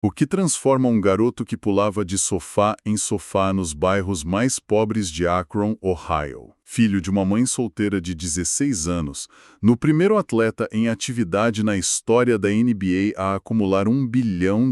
O que transforma um garoto que pulava de sofá em sofá nos bairros mais pobres de Akron, Ohio, filho de uma mãe solteira de 16 anos, no primeiro atleta em atividade na história da NBA a acumular US$ 1 bilhão.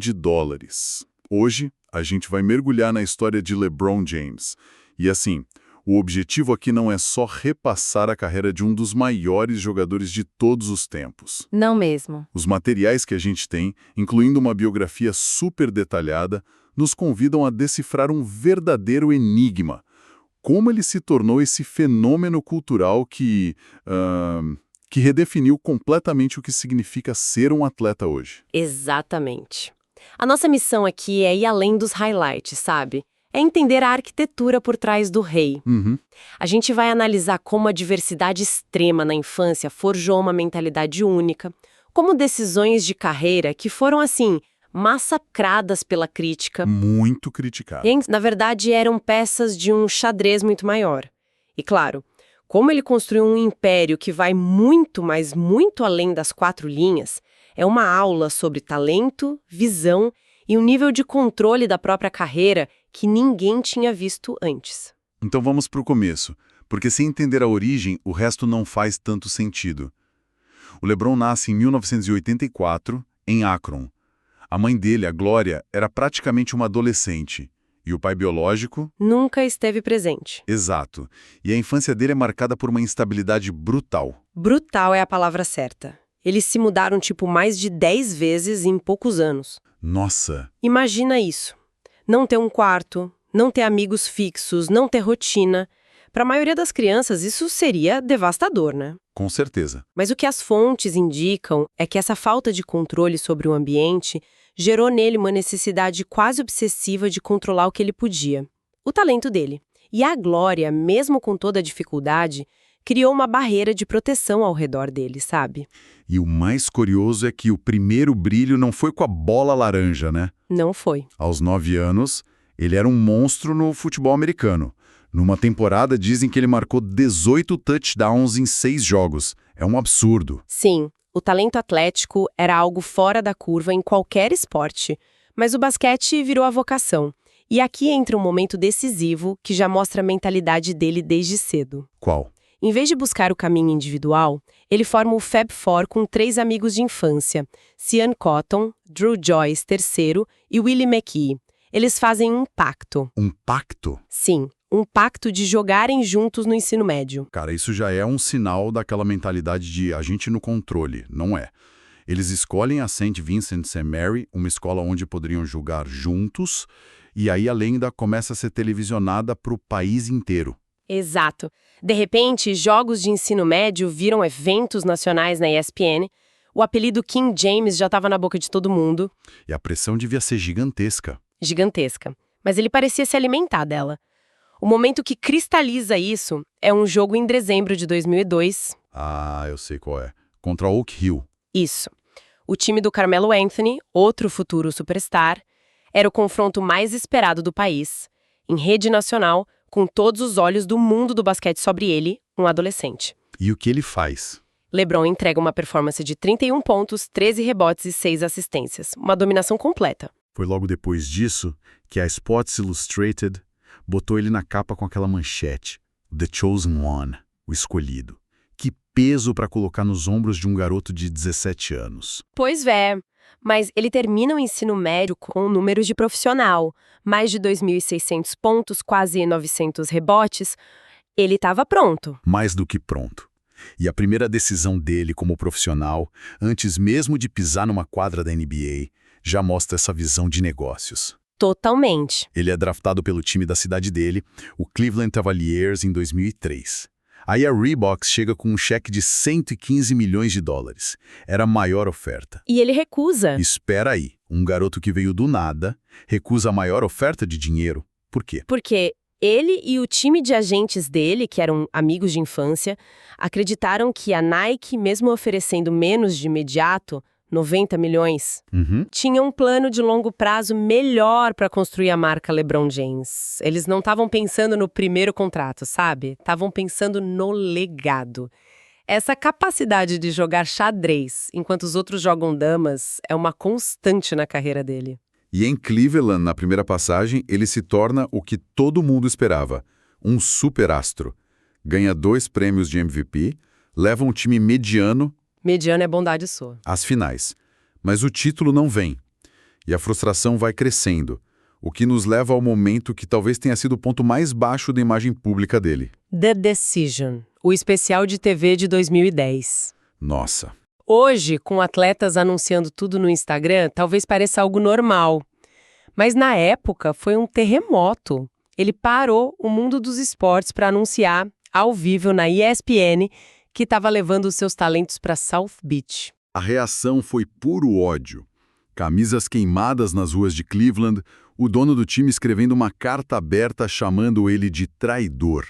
Hoje, a gente vai mergulhar na história de LeBron James. E assim, o objetivo aqui não é só repassar a carreira de um dos maiores jogadores de todos os tempos. Não mesmo. Os materiais que a gente tem, incluindo uma biografia super detalhada, nos convidam a decifrar um verdadeiro enigma. Como ele se tornou esse fenômeno cultural que redefiniu completamente o que significa ser um atleta hoje. Exatamente. A nossa missão aqui é ir além dos highlights, sabe? É entender a arquitetura por trás do rei. A gente vai analisar como a diversidade extrema na infância forjou uma mentalidade única, como decisões de carreira que foram, assim, massacradas pela crítica. Muito criticado. E, na verdade, eram peças de um xadrez muito maior. E, claro, como ele construiu um império que vai muito, mas muito além das 4 linhas, é uma aula sobre talento, visão e um nível de controle da própria carreira que ninguém tinha visto antes. Então vamos para o começo, porque sem entender a origem, o resto não faz tanto sentido. O LeBron nasce em 1984, em Akron. A mãe dele, a Glória, era praticamente uma adolescente. E o pai biológico? Nunca esteve presente. Exato. E a infância dele é marcada por uma instabilidade brutal. Brutal é a palavra certa. Eles se mudaram mais de 10 vezes em poucos anos. Nossa! Imagina isso. Não ter um quarto, não ter amigos fixos, não ter rotina. Para a maioria das crianças, isso seria devastador, né? Com certeza. Mas o que as fontes indicam é que essa falta de controle sobre o ambiente gerou nele uma necessidade quase obsessiva de controlar o que ele podia. O talento dele. E a Glória, mesmo com toda a dificuldade, criou uma barreira de proteção ao redor dele, sabe? E o mais curioso é que o primeiro brilho não foi com a bola laranja, né? Não foi. Aos 9 anos, ele era um monstro no futebol americano. Numa temporada, dizem que ele marcou 18 touchdowns em 6 jogos. É um absurdo. Sim, o talento atlético era algo fora da curva em qualquer esporte, mas o basquete virou a vocação. E aqui entra um momento decisivo que já mostra a mentalidade dele desde cedo. Qual? Em vez de buscar o caminho individual, ele forma o Fab Four com 3 amigos de infância, Sean Cotton, Drew Joyce III e Willie McKee. Eles fazem um pacto. Um pacto? Sim, um pacto de jogarem juntos no ensino médio. Cara, isso já é um sinal daquela mentalidade de agente no controle, não é? Eles escolhem a St. Vincent St. Mary, uma escola onde poderiam jogar juntos, e aí a lenda começa a ser televisionada para o país inteiro. Exato. De repente, jogos de ensino médio viram eventos nacionais na ESPN, o apelido King James já estava na boca de todo mundo. E a pressão devia ser gigantesca. Gigantesca. Mas ele parecia se alimentar dela. O momento que cristaliza isso é um jogo em dezembro de 2002. Ah, eu sei qual é. Contra Oak Hill. Isso. O time do Carmelo Anthony, outro futuro superstar, era o confronto mais esperado do país, em rede nacional, com todos os olhos do mundo do basquete sobre ele, um adolescente. E o que ele faz? LeBron entrega uma performance de 31 pontos, 13 rebotes e 6 assistências. Uma dominação completa. Foi logo depois disso que a Sports Illustrated botou ele na capa com aquela manchete, The Chosen One, o escolhido. Que peso para colocar nos ombros de um garoto de 17 anos. Pois é, mas ele termina o ensino médio com números de profissional, mais de 2.600 pontos, quase 900 rebotes. Ele estava pronto. Mais do que pronto. E a primeira decisão dele como profissional, antes mesmo de pisar numa quadra da NBA, já mostra essa visão de negócios. Totalmente. Ele é draftado pelo time da cidade dele, o Cleveland Cavaliers, em 2003. Aí a Reebok chega com um cheque de $115 milhões. Era a maior oferta. E ele recusa. Espera aí, um garoto que veio do nada, recusa a maior oferta de dinheiro. Por quê? Porque ele e o time de agentes dele, que eram amigos de infância, acreditaram que a Nike, mesmo oferecendo menos de imediato, 90 milhões, tinha um plano de longo prazo melhor para construir a marca LeBron James. Eles não estavam pensando no primeiro contrato, sabe? Estavam pensando no legado. Essa capacidade de jogar xadrez enquanto os outros jogam damas é uma constante na carreira dele. E em Cleveland, na primeira passagem, ele se torna o que todo mundo esperava, um superastro. Ganha 2 prêmios de MVP, leva um time mediano Mediano é bondade sua. às finais. Mas o título não vem. E a frustração vai crescendo, o que nos leva ao momento que talvez tenha sido o ponto mais baixo da imagem pública dele. The Decision, o especial de TV de 2010. Nossa. Hoje, com atletas anunciando tudo no Instagram, talvez pareça algo normal. Mas na época foi um terremoto. Ele parou o mundo dos esportes para anunciar, ao vivo na ESPN, que estava levando os seus talentos para South Beach. A reação foi puro ódio. Camisas queimadas nas ruas de Cleveland, o dono do time escrevendo uma carta aberta chamando ele de traidor.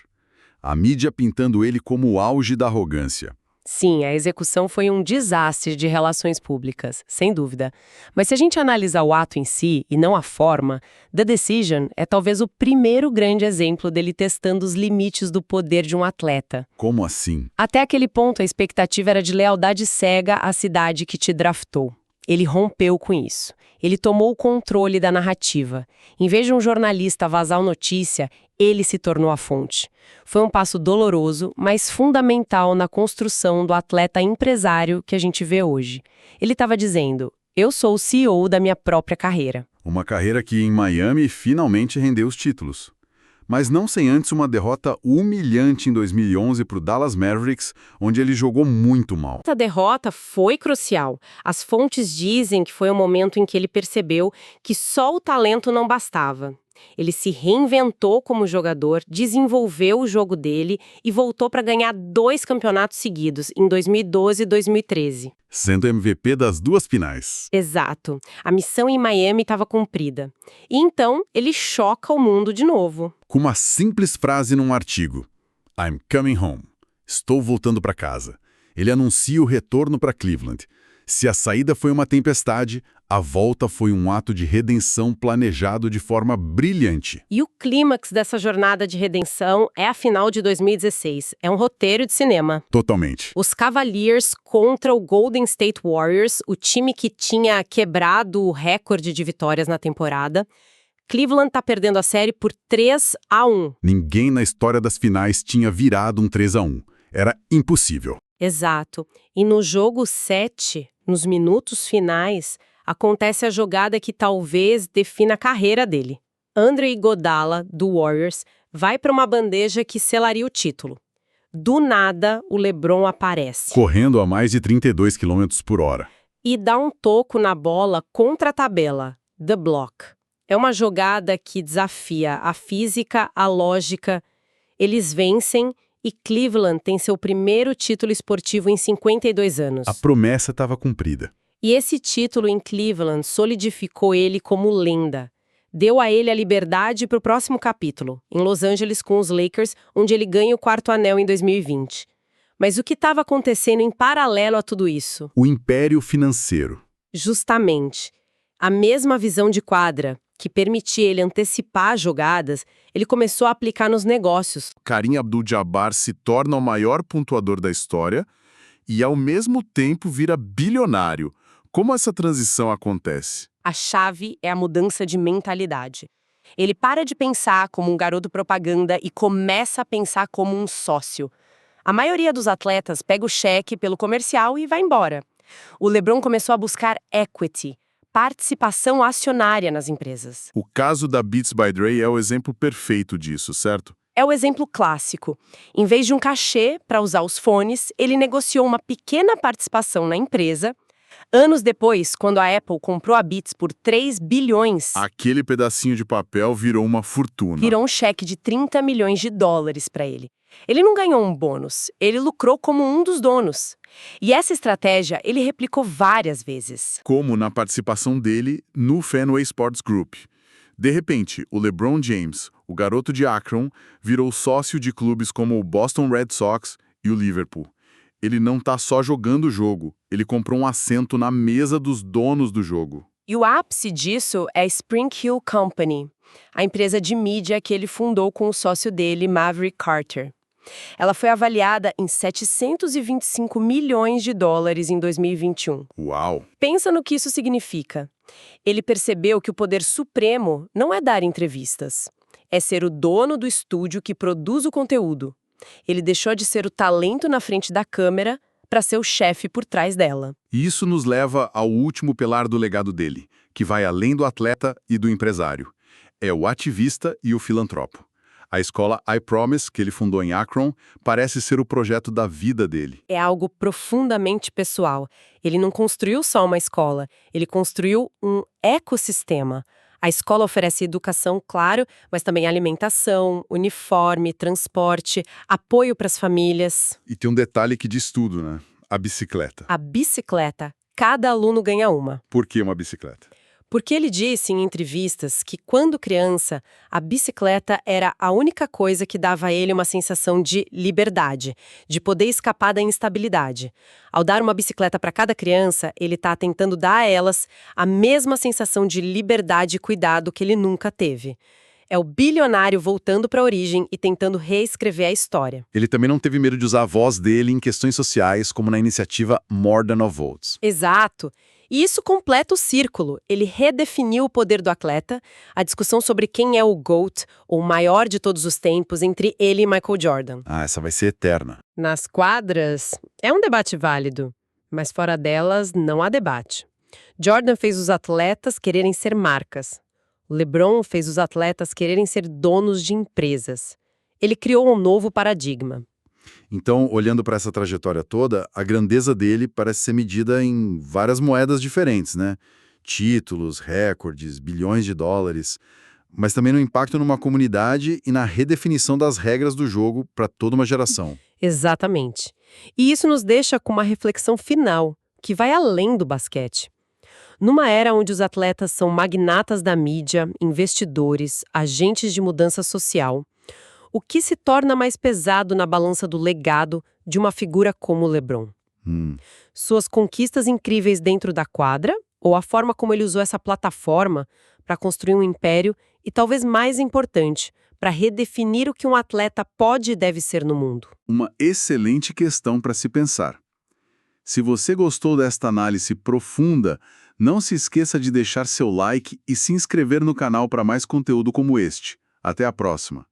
A mídia pintando ele como o auge da arrogância. Sim, a execução foi um desastre de relações públicas, sem dúvida. Mas se a gente analisar o ato em si e não a forma, The Decision é talvez o primeiro grande exemplo dele testando os limites do poder de um atleta. Como assim? Até aquele ponto, a expectativa era de lealdade cega à cidade que te draftou. Ele rompeu com isso. Ele tomou o controle da narrativa. Em vez de um jornalista vazar a notícia, ele se tornou a fonte. Foi um passo doloroso, mas fundamental na construção do atleta empresário que a gente vê hoje. Ele estava dizendo, eu sou o CEO da minha própria carreira. Uma carreira que em Miami finalmente rendeu os títulos. Mas não sem antes uma derrota humilhante em 2011 para o Dallas Mavericks, onde ele jogou muito mal. Essa derrota foi crucial. As fontes dizem que foi o momento em que ele percebeu que só o talento não bastava. Ele se reinventou como jogador, desenvolveu o jogo dele e voltou para ganhar 2 campeonatos seguidos, em 2012 e 2013. Sendo MVP das 2 finais. Exato. A missão em Miami estava cumprida. E então, ele choca o mundo de novo. Com uma simples frase num artigo. I'm coming home. Estou voltando para casa. Ele anuncia o retorno para Cleveland. Se a saída foi uma tempestade, a volta foi um ato de redenção planejado de forma brilhante. E o clímax dessa jornada de redenção é a final de 2016. É um roteiro de cinema. Totalmente. Os Cavaliers contra o Golden State Warriors, o time que tinha quebrado o recorde de vitórias na temporada. Cleveland tá perdendo a série por 3-1. Ninguém na história das finais tinha virado um 3-1. Era impossível. Exato. E no jogo 7, nos minutos finais, acontece a jogada que talvez defina a carreira dele. Andre Iguodala, do Warriors, vai para uma bandeja que selaria o título. Do nada, o LeBron aparece. Correndo a mais de 32 km por hora. E dá um toco na bola contra a tabela, the block. É uma jogada que desafia a física, a lógica. Eles vencem e Cleveland tem seu primeiro título esportivo em 52 anos. A promessa estava cumprida. E esse título em Cleveland solidificou ele como lenda. Deu a ele a liberdade para o próximo capítulo, em Los Angeles com os Lakers, onde ele ganha o 4º anel em 2020. Mas o que estava acontecendo em paralelo a tudo isso? O império financeiro. Justamente. A mesma visão de quadra, que permitia ele antecipar jogadas, ele começou a aplicar nos negócios. Kareem Abdul-Jabbar se torna o maior pontuador da história e, ao mesmo tempo, vira bilionário. Como essa transição acontece? A chave é a mudança de mentalidade. Ele para de pensar como um garoto propaganda e começa a pensar como um sócio. A maioria dos atletas pega o cheque pelo comercial e vai embora. O LeBron começou a buscar equity, participação acionária nas empresas. O caso da Beats by Dre é o exemplo perfeito disso, certo? É o exemplo clássico. Em vez de um cachê para usar os fones, ele negociou uma pequena participação na empresa. Anos depois, quando a Apple comprou a Beats por 3 bilhões, Aquele pedacinho de papel virou uma fortuna. virou um cheque de 30 milhões de dólares para ele. Ele não ganhou um bônus, ele lucrou como um dos donos. E essa estratégia ele replicou várias vezes. Como na participação dele no Fenway Sports Group. De repente, o LeBron James, o garoto de Akron, virou sócio de clubes como o Boston Red Sox e o Liverpool. Ele não está só jogando o jogo, ele comprou um assento na mesa dos donos do jogo. E o ápice disso é a Spring Hill Company, a empresa de mídia que ele fundou com o sócio dele, Maverick Carter. Ela foi avaliada em 725 milhões de dólares em 2021. Uau! Pensa no que isso significa. Ele percebeu que o poder supremo não é dar entrevistas, é ser o dono do estúdio que produz o conteúdo. Ele deixou de ser o talento na frente da câmera para ser o chefe por trás dela. E isso nos leva ao último pilar do legado dele, que vai além do atleta e do empresário. É o ativista e o filantropo. A escola I Promise, que ele fundou em Akron, parece ser o projeto da vida dele. É algo profundamente pessoal. Ele não construiu só uma escola, ele construiu um ecossistema. A escola oferece educação, claro, mas também alimentação, uniforme, transporte, apoio para as famílias. E tem um detalhe que diz tudo, né? A bicicleta. A bicicleta, cada aluno ganha uma. Por que uma bicicleta? Porque ele disse em entrevistas que, quando criança, a bicicleta era a única coisa que dava a ele uma sensação de liberdade, de poder escapar da instabilidade. Ao dar uma bicicleta para cada criança, ele está tentando dar a elas a mesma sensação de liberdade e cuidado que ele nunca teve. É o bilionário voltando para a origem e tentando reescrever a história. Ele também não teve medo de usar a voz dele em questões sociais, como na iniciativa More Than a Vote. Exato. E isso completa o círculo. Ele redefiniu o poder do atleta, a discussão sobre quem é o GOAT, ou maior de todos os tempos, entre ele e Michael Jordan. Ah, essa vai ser eterna. Nas quadras, é um debate válido, mas fora delas não há debate. Jordan fez os atletas quererem ser marcas. LeBron fez os atletas quererem ser donos de empresas. Ele criou um novo paradigma. Então, olhando para essa trajetória toda, a grandeza dele parece ser medida em várias moedas diferentes, né? Títulos, recordes, bilhões de dólares, mas também no impacto numa comunidade e na redefinição das regras do jogo para toda uma geração. Exatamente. E isso nos deixa com uma reflexão final, que vai além do basquete. Numa era onde os atletas são magnatas da mídia, investidores, agentes de mudança social, o que se torna mais pesado na balança do legado de uma figura como LeBron? Suas conquistas incríveis dentro da quadra ou a forma como ele usou essa plataforma para construir um império e, talvez mais importante, para redefinir o que um atleta pode e deve ser no mundo? Uma excelente questão para se pensar. Se você gostou desta análise profunda, não se esqueça de deixar seu like e se inscrever no canal para mais conteúdo como este. Até a próxima!